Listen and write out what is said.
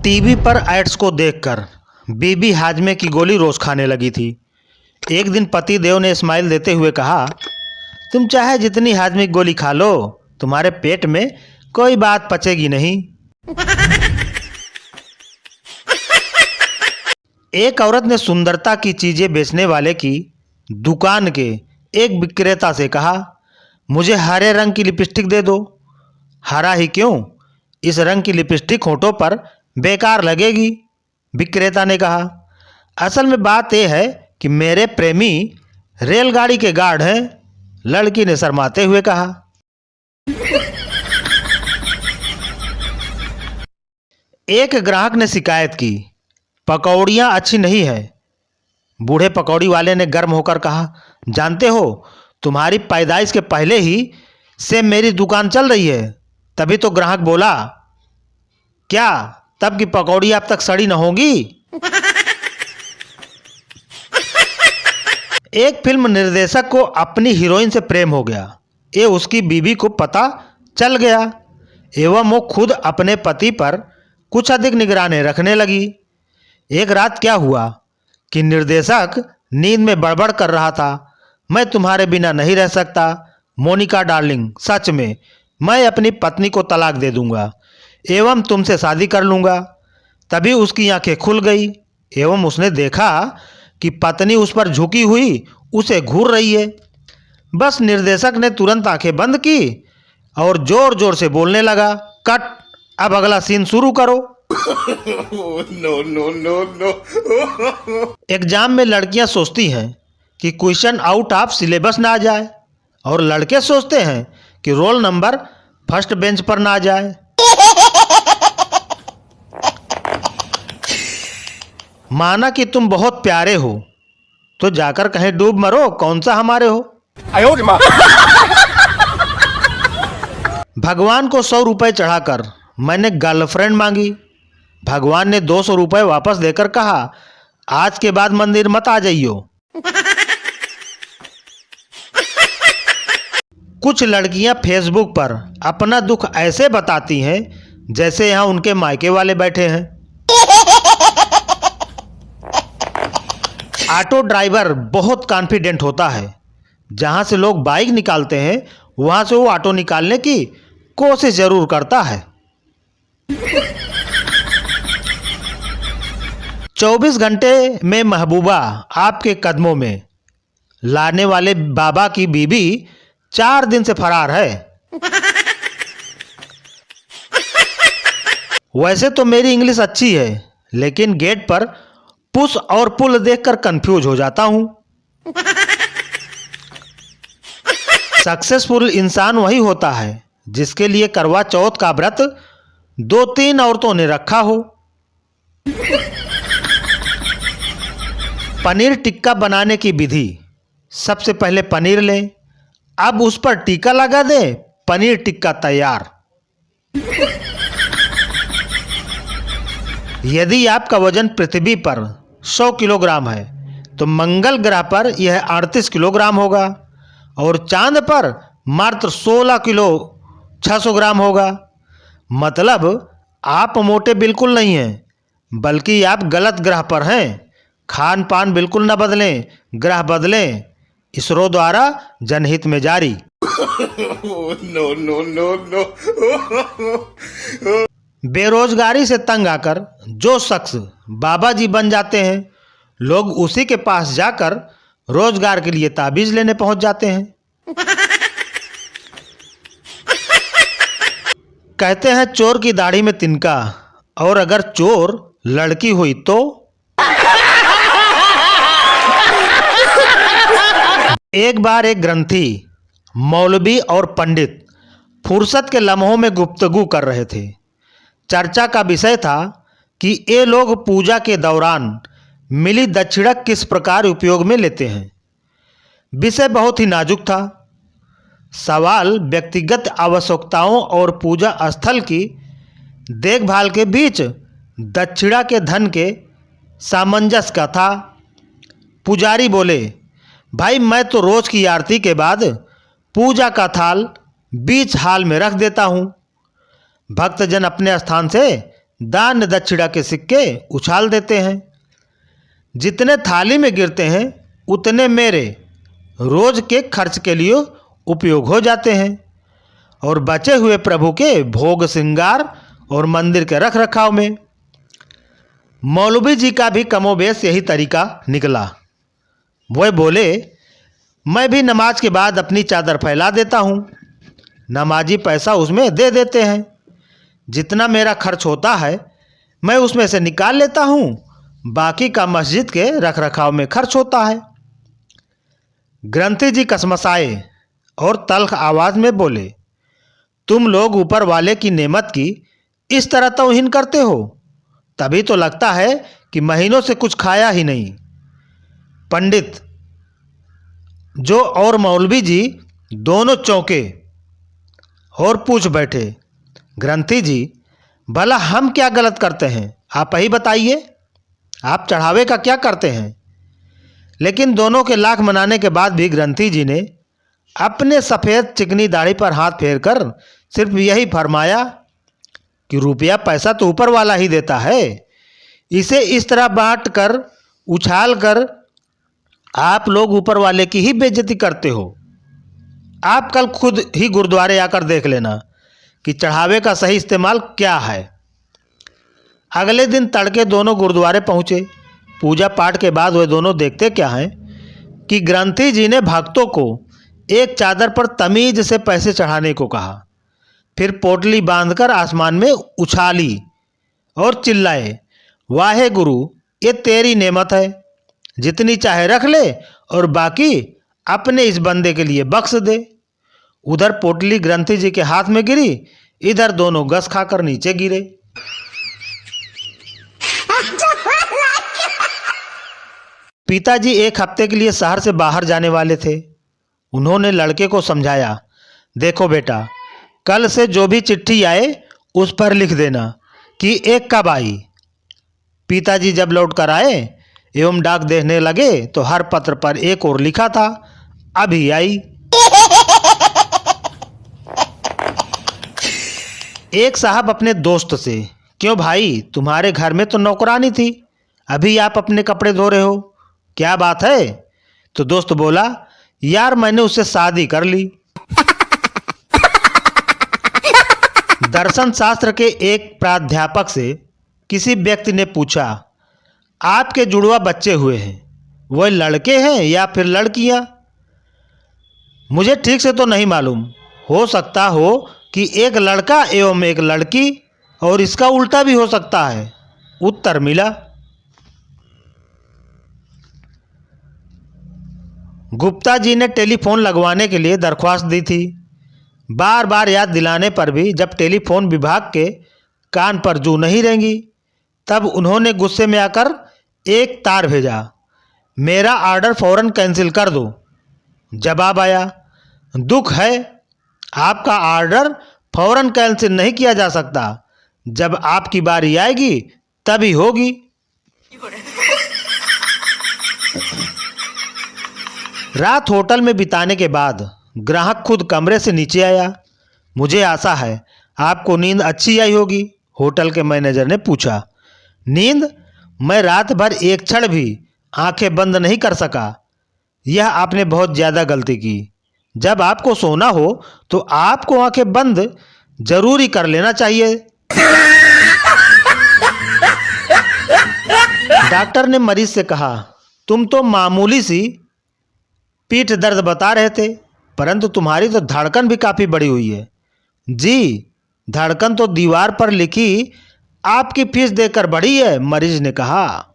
TV पर ads को देखकर बीबी हाजमे की गोली रोज खाने लगी थी। एक दिन पति देव ने स्माइल देते हुए कहा, तुम चाहे जितनी हाजमे की गोली खा लो, तुम्हारे पेट में कोई बात पचेगी नहीं। एक औरत ने सुंदरता की चीजें बेचने वाले की दुकान के एक विक्रेता से कहा, मुझे हरे रंग की लिपस्टिक दे दो। हरा ही क्यों, इस रंग की लिपस्टिक होठों पर बेकार लगेगी। विक्रेता ने कहा, असल में बात यह है कि मेरे प्रेमी रेलगाड़ी के गार्ड हैं। लड़की ने शर्माते हुए कहा। एक ग्राहक ने शिकायत की, पकौड़ियाँ अच्छी नहीं है। बूढ़े पकौड़ी वाले ने गर्म होकर कहा, जानते हो तुम्हारी पैदाइश के पहले ही से मेरी दुकान चल रही है। तभी तो ग्राहक बोला, क्या तब की पकौड़ी अब तक सड़ी न होंगी। एक फिल्म निर्देशक को अपनी हीरोइन से प्रेम हो गया। ये उसकी बीवी को पता चल गया एवं वो खुद अपने पति पर कुछ अधिक निगरानी रखने लगी। एक रात क्या हुआ कि निर्देशक नींद में बड़बड़ कर रहा था, मैं तुम्हारे बिना नहीं रह सकता मोनिका डार्लिंग, सच में मैं अपनी पत्नी को तलाक दे दूंगा एवं तुमसे शादी कर लूंगा। तभी उसकी आंखें खुल गई एवं उसने देखा कि पत्नी उस पर झुकी हुई उसे घूर रही है। बस निर्देशक ने तुरंत आंखें बंद की और जोर जोर से बोलने लगा, कट, अब अगला सीन शुरू करो। No no no no. Exam में लड़कियां सोचती हैं कि क्वेश्चन आउट ऑफ सिलेबस ना आ जाए और लड़के सोचते हैं कि रोल नंबर फर्स्ट बेंच पर ना आ जाए। माना कि तुम बहुत प्यारे हो तो जाकर कहीं डूब मरो, कौन सा हमारे हो। भगवान को 100 रुपए चढ़ाकर मैंने गर्लफ्रेंड मांगी। भगवान ने 200 रुपए वापस देकर कहा, आज के बाद मंदिर मत आ जाइयो। कुछ लड़कियां फेसबुक पर अपना दुख ऐसे बताती हैं जैसे यहां उनके मायके वाले बैठे हैं। ऑटो ड्राइवर बहुत कॉन्फिडेंट होता है। जहां से लोग बाइक निकालते हैं वहां से वो ऑटो निकालने की कोशिश जरूर करता है। 24 घंटे में महबूबा आपके कदमों में लाने वाले बाबा की बीबी 4 दिन से फरार है। वैसे तो मेरी इंग्लिश अच्छी है, लेकिन गेट पर पुश और पुल देखकर कंफ्यूज हो जाता हूं। सक्सेसफुल इंसान वही होता है जिसके लिए करवा चौथ का व्रत 2-3 औरतों ने रखा हो। पनीर टिक्का बनाने की विधि, सबसे पहले पनीर लें, अब उस पर टीका लगा दें, पनीर टिक्का तैयार। यदि आपका वजन पृथ्वी पर 100 किलोग्राम है तो मंगल ग्रह पर यह 38 किलोग्राम होगा और चांद पर मात्र 16 किलो 600 ग्राम होगा। मतलब आप मोटे बिल्कुल नहीं हैं, बल्कि आप गलत ग्रह पर हैं। खान पान बिल्कुल न बदलें, ग्रह बदलें। इसरो द्वारा जनहित में जारी। No no no no. बेरोजगारी से तंग आकर जो शख्स बाबा जी बन जाते हैं, लोग उसी के पास जाकर रोजगार के लिए ताबीज लेने पहुंच जाते हैं। कहते हैं चोर की दाढ़ी में तिनका, और अगर चोर लड़की हुई तो। एक बार एक ग्रंथी, मौलवी और पंडित फुर्सत के लम्हों में गुफ्तगू कर रहे थे। चर्चा का विषय था कि ये लोग पूजा के दौरान मिली दक्षिणा किस प्रकार उपयोग में लेते हैं। विषय बहुत ही नाजुक था। सवाल व्यक्तिगत आवश्यकताओं और पूजा स्थल की देखभाल के बीच दक्षिणा के धन के सामंजस्य का था। पुजारी बोले, भाई मैं तो रोज की आरती के बाद पूजा का थाल बीच हाल में रख देता हूँ। भक्तजन अपने स्थान से दान दक्षिणा के सिक्के उछाल देते हैं। जितने थाली में गिरते हैं उतने मेरे रोज के खर्च के लिए उपयोग हो जाते हैं और बचे हुए प्रभु के भोग श्रृंगार और मंदिर के रख रखाव में। मौलवी जी का भी कमोबेश यही तरीका निकला। वह बोले, मैं भी नमाज के बाद अपनी चादर फैला देता हूँ, नमाजी पैसा उसमें दे देते हैं, जितना मेरा खर्च होता है मैं उसमें से निकाल लेता हूँ, बाकी का मस्जिद के रख रखाव में खर्च होता है। ग्रंथी जी कसमसाए और तल्ख आवाज़ में बोले, तुम लोग ऊपर वाले की नेमत की इस तरह तौहीन करते हो, तभी तो लगता है कि महीनों से कुछ खाया ही नहीं। पंडित जो और मौलवी जी दोनों चौंके और पूछ बैठे, ग्रंथी जी भला हम क्या गलत करते हैं, आप ही बताइए, आप चढ़ावे का क्या करते हैं। लेकिन दोनों के लाख मनाने के बाद भी ग्रंथी जी ने अपने सफ़ेद चिकनी दाढ़ी पर हाथ फेरकर सिर्फ यही फरमाया कि रुपया पैसा तो ऊपर वाला ही देता है, इसे इस तरह बांट कर उछाल कर आप लोग ऊपर वाले की ही बेइज्जती करते हो। आप कल खुद ही गुरुद्वारे आकर देख लेना कि चढ़ावे का सही इस्तेमाल क्या है। अगले दिन तड़के दोनों गुरुद्वारे पहुँचे। पूजा पाठ के बाद वे दोनों देखते क्या हैं कि ग्रंथी जी ने भक्तों को एक चादर पर तमीज से पैसे चढ़ाने को कहा, फिर पोटली बांधकर आसमान में उछाली और चिल्लाए, वाहे गुरु, ये तेरी नेमत है, जितनी चाहे रख ले और बाकी अपने इस बंदे के लिए बख्श दे। उधर पोटली ग्रंथी जी के हाथ में गिरी, इधर दोनों गस खाकर नीचे गिरे। पिताजी एक हफ्ते के लिए शहर से बाहर जाने वाले थे। उन्होंने लड़के को समझाया, देखो बेटा, कल से जो भी चिट्ठी आए उस पर लिख देना कि एक कब आई। पिताजी जब लौट कर आए एवं डाक देखने लगे तो हर पत्र पर एक और लिखा था, अभी आई। एक साहब अपने दोस्त से, क्यों भाई, तुम्हारे घर में तो नौकरानी थी, अभी आप अपने कपड़े धो रहे हो, क्या बात है। तो दोस्त बोला, यार मैंने उससे शादी कर ली। दर्शन शास्त्र के एक प्राध्यापक से किसी व्यक्ति ने पूछा, आपके जुड़वा बच्चे हुए हैं, वह लड़के हैं या फिर लड़कियां। मुझे ठीक से तो नहीं मालूम, हो सकता हो कि एक लड़का एवं एक लड़की और इसका उल्टा भी हो सकता है, उत्तर मिला। गुप्ता जी ने टेलीफोन लगवाने के लिए दरख्वास्त दी थी। बार बार याद दिलाने पर भी जब टेलीफोन विभाग के कान पर जू नहीं रेंगी, तब उन्होंने गुस्से में आकर एक तार भेजा, मेरा ऑर्डर फौरन कैंसिल कर दो। जवाब आया, दुख है, आपका ऑर्डर फौरन कैंसिल नहीं किया जा सकता, जब आपकी बारी आएगी तभी होगी। रात होटल में बिताने के बाद ग्राहक खुद कमरे से नीचे आया। मुझे आशा है आपको नींद अच्छी आई होगी, होटल के मैनेजर ने पूछा। नींद? मैं रात भर एक क्षण भी आंखें बंद नहीं कर सका। यह आपने बहुत ज़्यादा गलती की। जब आपको सोना हो तो आपको आंखें बंद जरूर ही कर लेना चाहिए। डॉक्टर ने मरीज से कहा, तुम तो मामूली सी पीठ दर्द बता रहे थे, परंतु तुम्हारी तो धड़कन भी काफ़ी बड़ी हुई है। जी, धड़कन तो दीवार पर लिखी आपकी फीस देकर बढ़ी है, मरीज ने कहा।